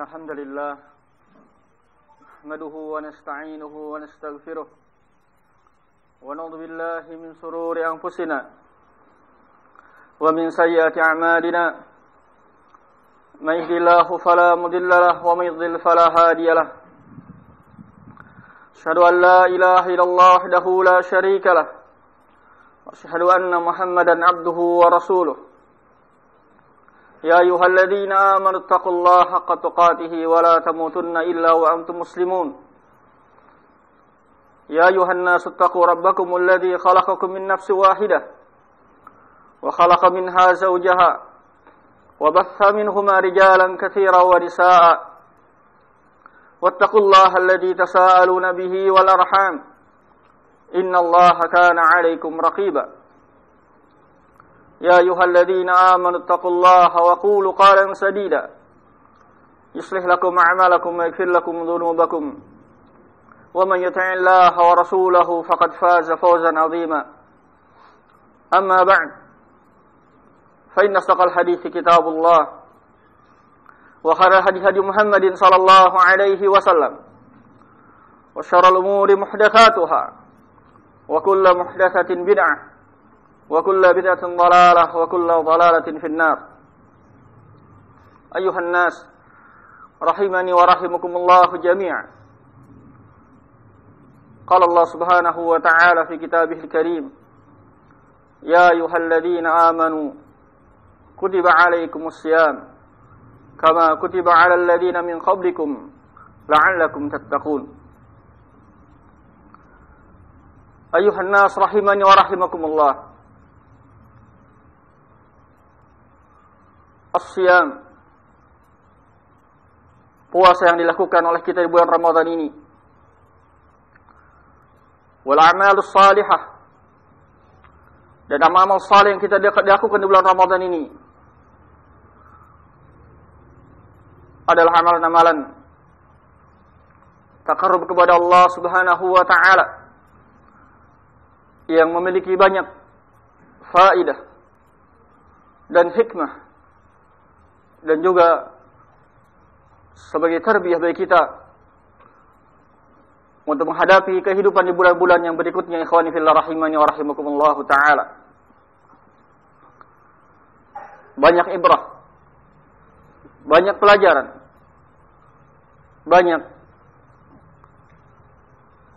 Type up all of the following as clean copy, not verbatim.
الحمد لله نحمده ونستعينه ونستغفره ونعوذ بالله من شرور أنفسنا ومن سيئات أعمالنا من يهده الله فلا مضل له ومن يضلل فلا هادي له أشهد أن لا إله إلا الله وحده لا شريك له وأشهد أن محمدا عبده ورسوله يا أيها الذين آمنوا اتقوا الله حق تقاته ولا تموتن إلا وأنتم مسلمون يا أيها الناس اتقوا ربكم الذي خلقكم من نفس واحدة وخلق منها زوجها وبث منهما رجالا كثيرا ونساء واتقوا الله الذي تساءلون به والأرحام إن الله كان عليكم رقيبا يا أيها الذين آمنوا اتقوا الله وقولوا قولا سديدا يصلح لكم أعمالكم ويغفر لكم ذنوبكم ومن يطع الله ورسوله فقد فاز فوزا عظيما أما بعد فإن أصدق الحديث كتاب الله وخير الهدي هدي محمد صلى الله عليه وسلم وشر الأمور محدثاتها وكل محدثة بدعة وكل بدعة ضلالة وكل ضلالة في النار أيها الناس رحمني ورحمكم الله جميعا قال الله سبحانه وتعالى في كتابه الكريم يا أيها الذين آمنوا كتب عليكم الصيام كما كتب على الذين من قبلكم لعلكم تتقون أيها الناس رحمني ورحمكم الله As-Siyam, puasa yang dilakukan oleh kita di bulan Ramadan ini, wal a'malus salihah, dan amal saleh yang kita lakukan di bulan Ramadan ini adalah amalan-amalan taqarrub kepada Allah Subhanahu wa taala yang memiliki banyak faidah dan hikmah, dan juga sebagai tarbiyah bagi kita untuk menghadapi kehidupan di bulan-bulan yang berikutnya. Ikhwani fillah rahimani wa rahimakumullah ta'ala, banyak ibrah, banyak pelajaran, banyak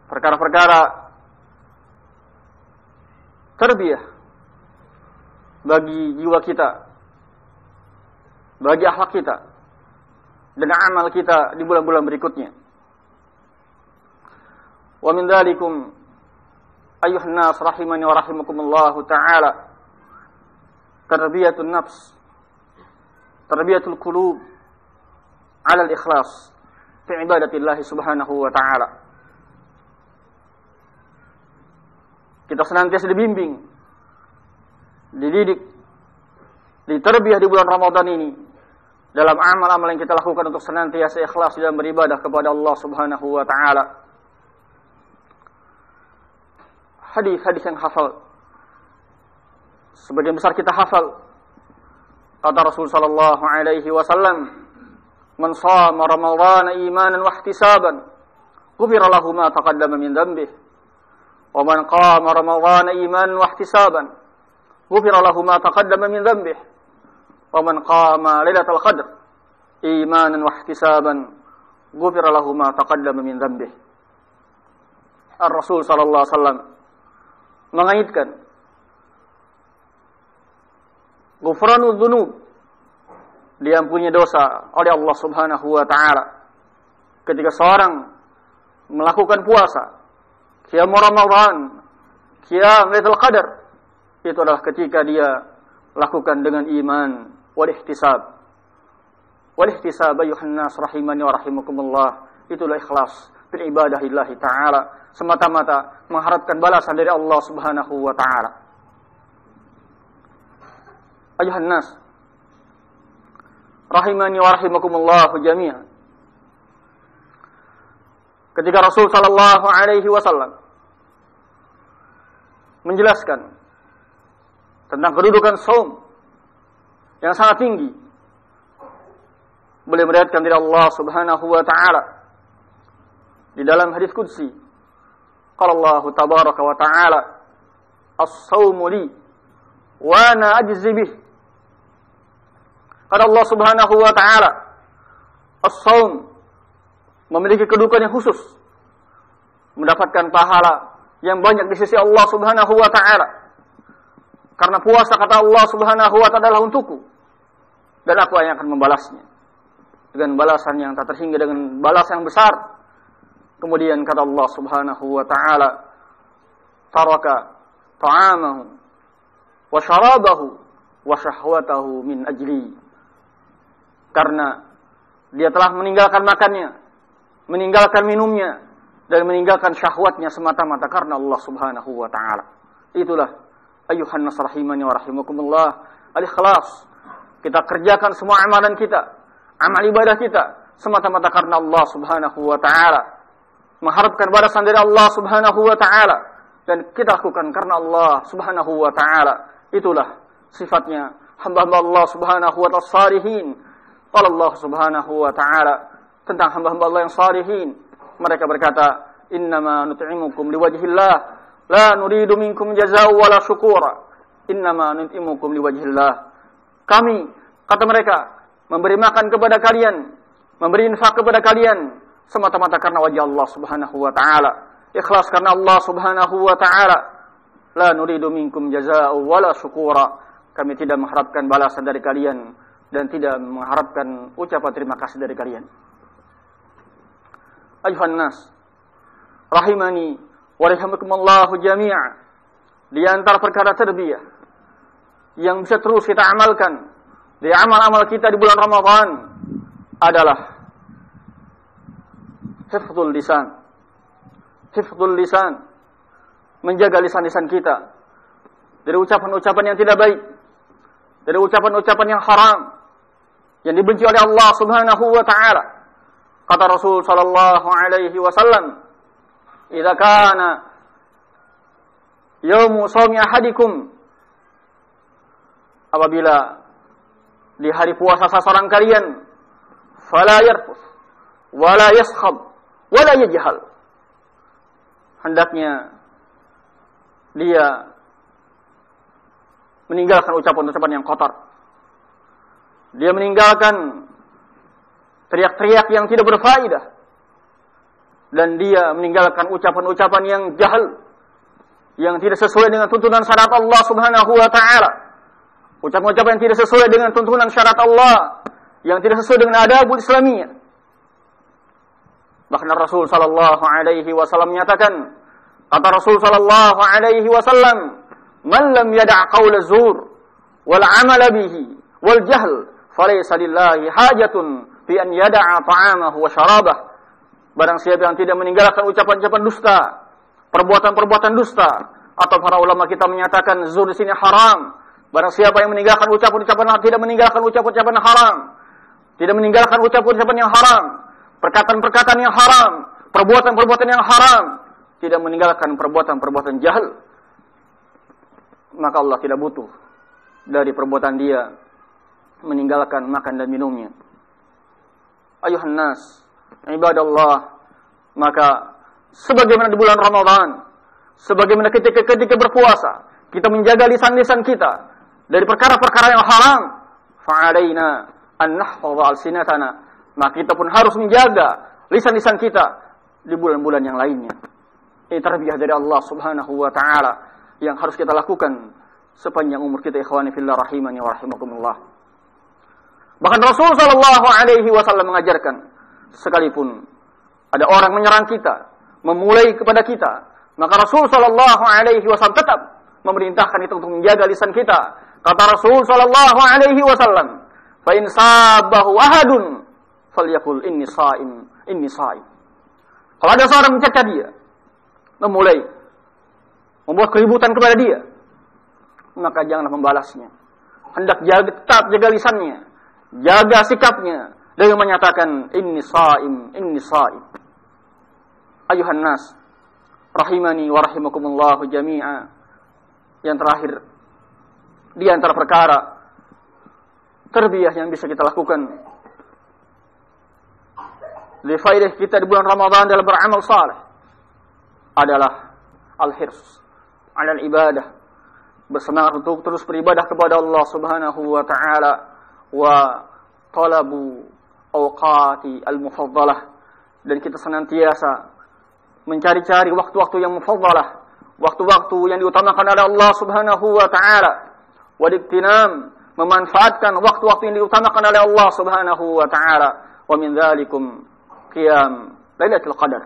perkara-perkara tarbiyah bagi jiwa kita, bagi akhlak kita dan amal kita di bulan-bulan berikutnya. Wa min dzalikum ayyuhan nas rahimani wa rahimakumullah ta'ala tarbiyatun nafs, tarbiyatul qulub ala al-ikhlas fi ibadatillah subhanahu wa ta'ala. Kita senantiasa dibimbing, dididik, ditarbiyah di bulan Ramadan ini dalam amal-amal yang kita lakukan untuk senantiasa ikhlas dalam beribadah kepada Allah Subhanahu wa taala. Hadis-hadis yang hafal, sebagian besar kita hafal. Kata Rasul sallallahu alaihi wasallam, "Man shama Ramadhana imanan wa ihtisaban, ghufira lahu ma taqaddama min dhanbihi. Wa man qama Ramadhana imanan wa ihtisaban, ghufira lahu ma taqaddama min dhanbihi. وَمَنْ قَامَ لَيْلَةَ الْقَدْرِ إِيمَانًا وَاحْتِسَابًا غُفِرَ لَهُ مَا تَقَدَّمَ مِنْ ذَنبِهِ." Ar-Rasul sallallahu alaihi wasallam mengaitkan ghufranudz dzunub, diampuni dosa oleh Allah Subhanahu wa taala ketika seorang melakukan puasa qiyam Ramadan, qiyam Lailatul Qadar, itu adalah ketika dia lakukan dengan iman wal ihtisab. Wal ihtisab ayuhan nas rahimani wa rahimakumullah, itulah ikhlas bil ibadahillahi ta'ala, semata-mata mengharapkan balasan dari Allah Subhanahu wa ta'ala. Ayuhan nas rahimani wa rahimakumullah jami'an, ketika Rasul sallallahu alaihi wasallam menjelaskan tentang kedudukan saum yang sangat tinggi Beliau meriwayatkan dari Allah Subhanahu wa taala di dalam hadis qudsi, qala Allah tabaraka wa taala, as-shaumu li wa ana ajzi bih. Kata Allah Subhanahu wa taala, as-shaum memiliki kedudukan yang khusus, mendapatkan pahala yang banyak di sisi Allah Subhanahu wa taala. Karena puasa, kata Allah Subhanahu wa taala, adalah untukku dan aku yang akan membalasnya dengan balasan yang tak terhingga, dengan balasan yang besar. Kemudian kata Allah Subhanahu wa taala, taraka ta'amahu wa syarabahu wa syahwatahu min ajli. Karena dia telah meninggalkan makannya, meninggalkan minumnya, dan meninggalkan syahwatnya semata-mata karena Allah Subhanahu wa taala. Itulah ayuhan nas rahimani wa rahimakumullah, al-ikhlas. Kita kerjakan semua amalan kita, amal ibadah kita semata-mata karena Allah Subhanahu wa taala, mengharapkan balasan dari Allah Subhanahu wa taala, dan kita lakukan karena Allah Subhanahu wa taala. Itulah sifatnya hamba-hamba Allah Subhanahu wa taala salihin. Qala Allah Subhanahu wa taala tentang hamba-hamba Allah yang salihin, mereka berkata, innama nut'imukum liwajhillah la nuridu minkum jazaa'an wala syukura, innama nut'imukum liwajhillah. Kami, kata mereka, memberi makan kepada kalian, memberi infak kepada kalian semata-mata karena wajah Allah Subhanahu wa taala, ikhlas karena Allah Subhanahu wa taala. La nuridu minkum jazaa'an wala syukura. Kami tidak mengharapkan balasan dari kalian dan tidak mengharapkan ucapan terima kasih dari kalian. Ayuhan nas rahimani wa rahimakumullah jami'a. Di antara perkara tarbiyah yang bisa terus kita amalkan di amal-amal kita di bulan Ramadan adalah hifdzul lisan. Hifdzul lisan, menjaga lisan-lisan kita dari ucapan-ucapan yang tidak baik, dari ucapan-ucapan yang haram, yang dibenci oleh Allah Subhanahu wa taala. Kata Rasul sallallahu alaihi wasallam, "Idza kana yaumu shaumi ahadikum," apabila di hari puasa seseorang kalian, "fala yarfus wala yaskhab wala yajhal." Hendaknya dia meninggalkan ucapan-ucapan yang kotor. Dia meninggalkan teriak-teriak yang tidak berfaedah. Dan dia meninggalkan ucapan-ucapan yang jahil, yang tidak sesuai dengan tuntunan syariat Allah Subhanahu wa taala. Ucapan-ucapan yang tidak sesuai dengan tuntunan syariat Allah, yang tidak sesuai dengan adabul Islamiyah. Bahkan Rasul sallallahu alaihi wasallam menyatakan, kata Rasul sallallahu alaihi wasallam, "Man lam yada' qaul az-zur wal 'amala bihi wal jahl, falaysa lillahi hajatun fi an yada'a ta'amahu wa syarabah." Barang siapa yang tidak meninggalkan ucapan-ucapan dusta, perbuatan-perbuatan dusta, atau para ulama kita menyatakan zur di sini haram. Barang siapa yang meninggalkan ucapan-ucapan, tidak meninggalkan ucapan-ucapan haram, tidak meninggalkan ucapan-ucapan yang haram, perkataan-perkataan yang haram, perbuatan-perbuatan yang haram, tidak meninggalkan perbuatan-perbuatan jahil, maka Allah tidak butuh dari perbuatan dia meninggalkan makan dan minumnya. Ayuhan nas, ibadallah, maka sebagaimana di bulan Ramadan, sebagaimana ketika berpuasa, kita menjaga lisan-lisan kita dari perkara-perkara yang haram, fa'alaina an nahfadha alsinatana, maka kita pun harus menjaga lisan-lisan kita di bulan-bulan yang lainnya. Ini tarbiyah dari Allah Subhanahu wa taala yang harus kita lakukan sepanjang umur kita, ikhwani fillah rahimani wa rahimakumullah. Bahkan Rasul sallallahu alaihi wasallam mengajarkan, sekalipun ada orang menyerang kita, memulai kepada kita, maka Rasul sallallahu alaihi wasallam tetap memerintahkan itu untuk menjaga lisan kita. Kata Rasul sallallahu alaihi wasallam, "Fa in sabahu ahadun falyaqul inni sha'im, inni sha'im." Kalau ada seorang mencerca dia, memulai membuat keributan kepada dia, maka janganlah membalasnya. Hendak tetap jaga lisannya, jaga sikapnya dengan menyatakan inni sha'im, inni sha'im. Ayuhan nas rahimani wa rahimakumullah jami'a. Yang terakhir, di antara perkara tarbiyah yang bisa kita lakukan faidah kita di bulan Ramadan dalam beramal saleh adalah al-hirs 'ala al-ibadah, bersemangat untuk terus beribadah kepada Allah Subhanahu wa taala, wa talabu awqati al-mufaddalah, dan kita senantiasa mencari-cari waktu-waktu yang mufaddalah, waktu-waktu yang diutamakan oleh Allah Subhanahu wa taala, wa diktinam, memanfaatkan waktu-waktu yang diutamakan oleh Allah Subhanahu wa taala, wa min dzalikum qiyam Lailatul Qadar,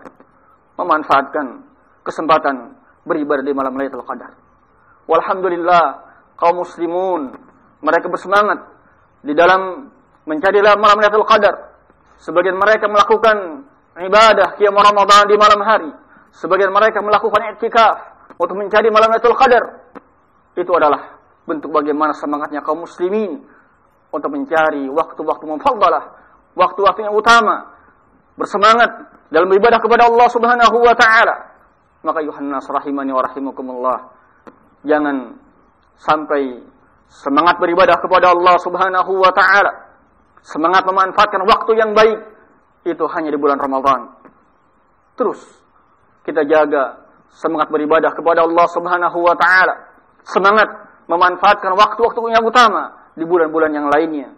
memanfaatkan kesempatan beribadah di malam Lailatul Qadar. Walhamdulillah, kaum muslimun mereka bersemangat di dalam mencari malam Lailatul Qadar. Sebagian mereka melakukan ibadah qiyam Ramadan di malam hari, sebagian mereka melakukan i'tikaf untuk mencari malam Lailatul Qadar. Itu adalah bentuk bagaimana semangatnya kaum muslimin untuk mencari waktu-waktu mufaddalah, waktu-waktu yang utama, bersemangat dalam beribadah kepada Allah Subhanahu wa taala. Maka Yuhannas rahimani wa rahimakumullah, jangan sampai semangat beribadah kepada Allah Subhanahu wa taala, semangat memanfaatkan waktu yang baik itu hanya di bulan Ramadan. Terus kita jaga semangat beribadah kepada Allah Subhanahu wa taala, semangat memanfaatkan waktu-waktu yang utama di bulan-bulan yang lainnya.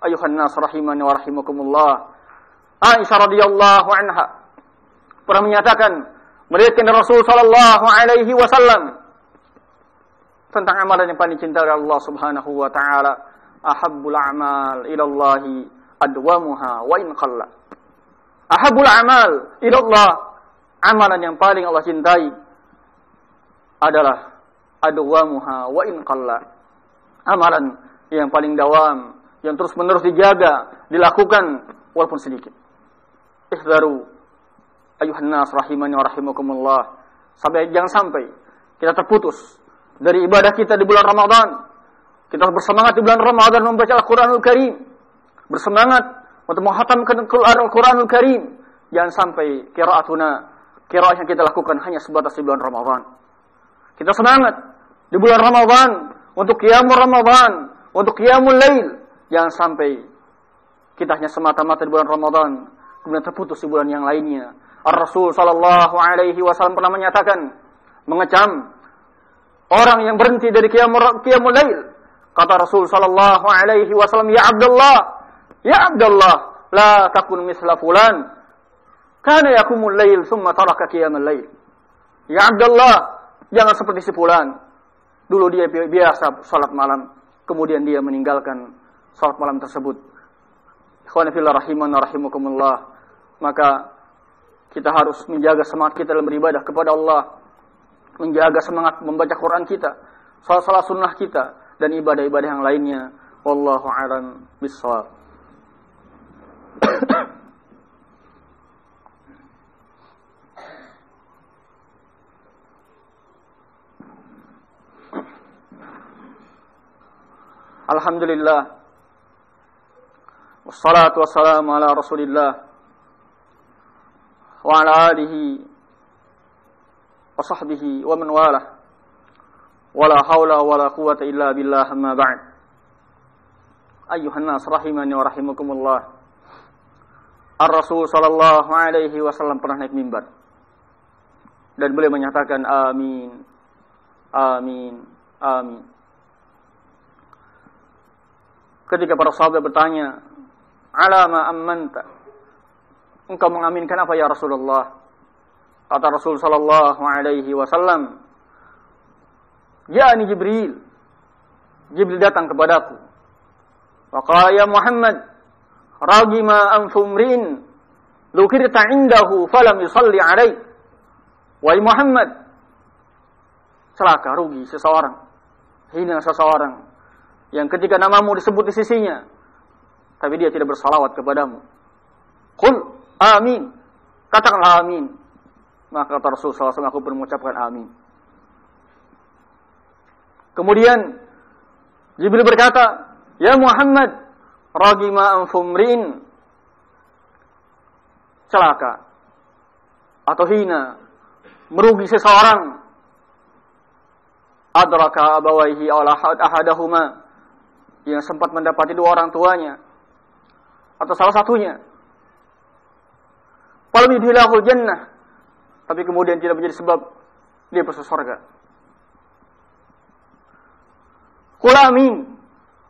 Ayuhan nas rahimani wa rahimakumullah, Aisyah radhiyallahu anha pernah menyatakan, meriwayatkan dari Rasul sallallahu alaihi wasallam tentang amalan yang paling dicintai oleh Allah Subhanahu wa taala, ahabbul a'mal ila Allah adwamuha wa in qalla. Ahabbul a'mal ila Allah, amalan yang paling Allah cintai adalah adwamuha wa in qalla, amalan yang paling dawam, yang terus-menerus dijaga, dilakukan walaupun sedikit. Ihdaru ayuhan nas rahimani wa rahimakumullah, jangan sampai kita terputus dari ibadah kita di bulan Ramadan. Kita bersemangat di bulan Ramadan membaca Al-Quranul Karim, bersemangat untuk menghatamkan Al-Quranul Karim. Jangan sampai qiraah yang kita lakukan hanya sebatas di bulan Ramadan. Kita semangat di bulan Ramadan untuk qiyamul Ramadan, untuk qiyamul lail. Jangan sampai kita hanya semata-mata di bulan Ramadan kemudian terputus di bulan yang lainnya. Ar-Rasul sallallahu alaihi wasallam pernah menyatakan, mengecam orang yang berhenti dari qiyamul lail. Kata Rasul sallallahu alaihi wasallam, ya Abdullah, la takun misla fulan, kana yaqumul lail thumma taraka qiyamul lail. Ya Abdullah, jangan seperti si fulan. Dulu dia biasa salat malam, kemudian dia meninggalkan salat malam tersebut. Ikhwani fillah rahimana rahimakumullah, maka kita harus menjaga semangat kita dalam beribadah kepada Allah, menjaga semangat membaca Quran kita, salat-salat sunnah kita, dan ibadah-ibadah yang lainnya. Wallahu a'lam bishawab. Alhamdulillah, wassalatu wassalamu ala Rasulillah wa ala alihi wa sahbihi wa man walah, wala haula wala quwwata illa billah, amma ba'd. Ayyuhan nas rahimani wa rahimakumullah, Ar-Rasul sallallahu alaihi wasallam pernah naik mimbar dan beliau menyatakan amin, amin, amin. Ketika para sahabat bertanya, alama ammanta, engkau mengaminkan apa ya Rasulullah? Kata Rasul sallallahu alaihi wasallam, ja'ani Jibril datang kepadaku. Wa qala ya Muhammad, ragima anfumrin lukirta indahu falam yusalli alaih. Wahai Muhammad, celaka, rugi seseorang, hina seseorang yang ketika namamu disebut di sisinya tapi dia tidak bersalawat kepadamu. Qul amin, katakanlah amin. Maka kata Rasul sallallahu alaihi wasallam, aku mengucapkan amin. Kemudian Jibril berkata, ya Muhammad, ragima anfumrin, celaka atau hina, merugi seseorang, adraka abawaihi ala ahadahuma, yang sempat mendapati dua orang tuanya atau salah satunya, Walam yudkhilahul jannah, tapi kemudian tidak menjadi sebab dia masuk surga. Qul amin.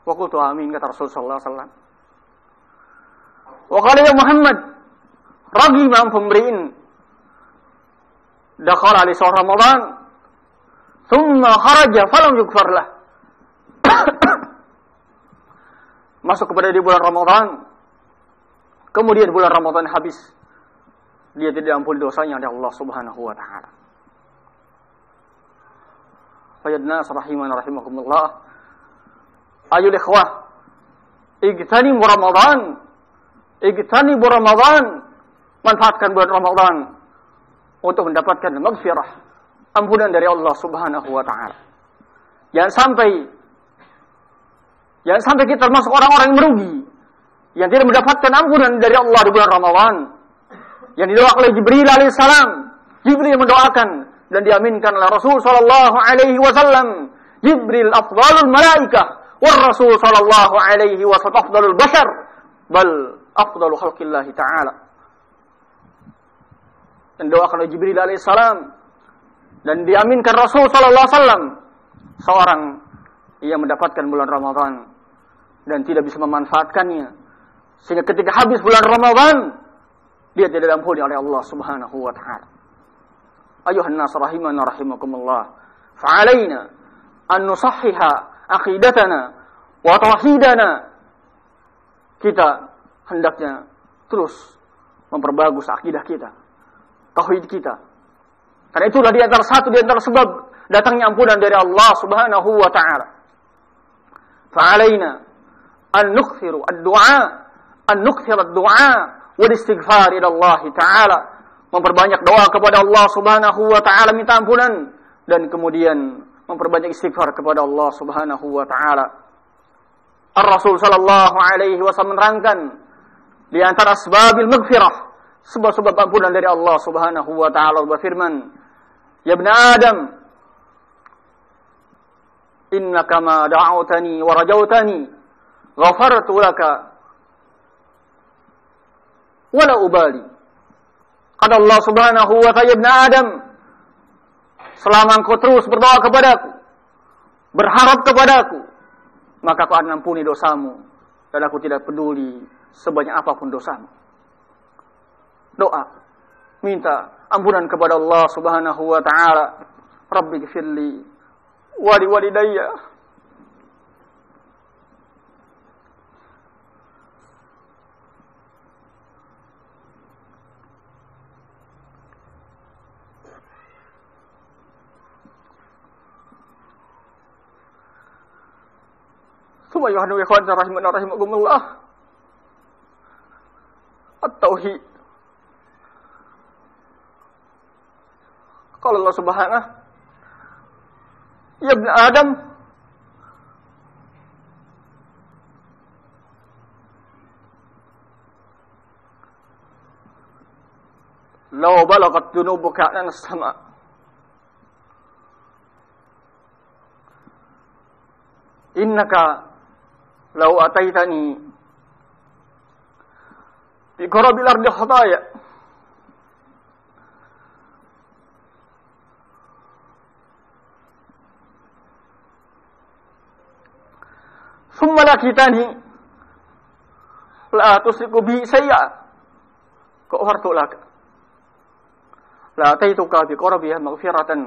Wa qultu amin, kata Rasulullah sallallahu alaihi wasallam. Wa qala ya Muhammad, ragima an pemberiin dakhala li shahr Ramadan, thumma kharaja falam yughfar lah. Masuk kepada di bulan Ramadan, kemudian bulan Ramadan habis, dia tidak ampuni dosanya oleh Allah Subhanahu wa taala. Fayadna rahimana rahimakumullah. Ayul ikhwah, igtanimu Ramadan. Igtanimu Ramadan. Manfaatkan bulan Ramadan untuk mendapatkan maghfirah, ampunan dari Allah Subhanahu wa taala. Jangan sampai kita termasuk orang-orang yang merugi, yang tidak mendapatkan ampunan dari Allah di bulan Ramadan. Yang didoakan oleh Jibril alaihissalam. Jibril mendoakan dan diaminkan oleh Rasul sallallahu alaihi wasallam. Jibril afdalul malaikah, war Rasul sallallahu alaihi wasallam afdalul bashar, bal afdalu khalqillah ta'ala. Dan doakan oleh Jibril alaihissalam dan diaminkan Rasul sallallahu alaihi wasallam, seorang yang mendapatkan bulan Ramadan dan tidak bisa memanfaatkannya, sehingga ketika habis bulan Ramadan dia tidak diampuni oleh Allah Subhanahu wa taala. Ayuhan nas rahimana rahimakumullah. Fa'alaina an nusahhiha aqidatana wa tauhidana. Kita hendaknya terus memperbagus akidah kita, tauhid kita. Karena itulah di antara sebab datangnya ampunan dari Allah Subhanahu wa taala. Fa'alaina an nukthiru ad-du'a wal istighfar ila Allah taala, memperbanyak doa kepada Allah Subhanahu wa taala, minta ampunan, dan kemudian memperbanyak istighfar kepada Allah Subhanahu wa taala. Ar-Rasul sallallahu alaihi wasallam menerangkan di antara asbabil maghfirah, sebab-sebab ampunan dari Allah Subhanahu wa taala, berfirman, ya ibn Adam, innaka ma da'awtani wa rajautani ghafartu laka wala ubali. Kata Allah Subhanahu wa ta'ala, ibn Adam, selama engkau terus berdoa kepadaku, berharap kepadaku, maka aku akan ampuni dosamu, dan aku tidak peduli sebanyak apapun dosamu. Doa, minta ampunan kepada Allah Subhanahu wa ta'ala. Rabbi gfirli wa li walidayya. Suma yuhanu ikhwan rahimana rahimakumullah. At-tauhid. Qala Allah Subhanahu, ya ibn Adam, law balagat dunubuka an as-sama', innaka law ataitani bi qarabil ardi khataya thumma lakitani la tusiku bi sayya ghafartu lak la ataituka bi qarabiha maghfiratan.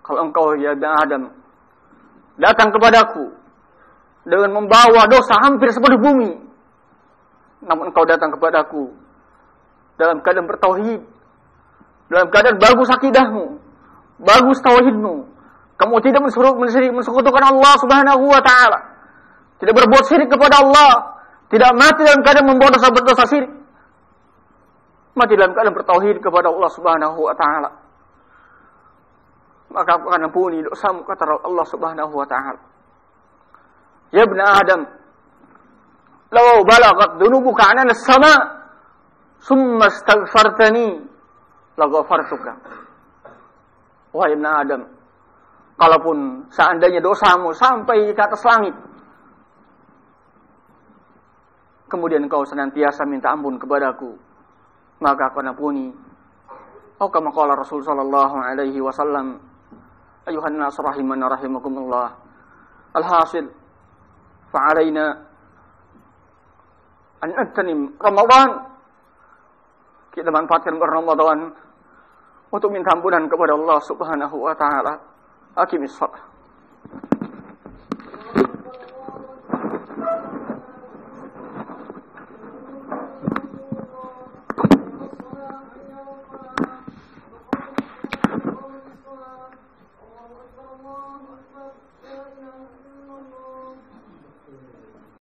Kalau engkau ya Adam datang kepadaku dengan membawa dosa hampir sepenuh bumi, namun engkau datang kepadaku dalam keadaan bertauhid, dalam keadaan bagus akidahmu, bagus tauhidmu, kamu tidak mensekutukan Allah Subhanahu wa taala, tidak berbuat syirik kepada Allah, tidak mati dalam keadaan membawa dosa syirik, mati dalam keadaan bertauhid kepada Allah Subhanahu wa taala, maka aku akan ampuni dosamu, kata Allah Subhanahu wa taala. Ya ibn Adam, law balagat dunubuka anana as-sama' summa astaghfartani la ghafartuka. Wahai ibn Adam, kalaupun seandainya dosamu sampai ke atas langit, kemudian engkau senantiasa minta ampun kepadaku, maka akan ampuni. Atau kama qala Rasul sallallahu alaihi wasallam, ayuhan nas rahimana rahimakumullah. Alhasil fa'alaina an nagtanim Ramadan. Kita manfaatkan Ramadan untuk minta ampunan kepada Allah Subhanahu wa taala. Aqimis shalah.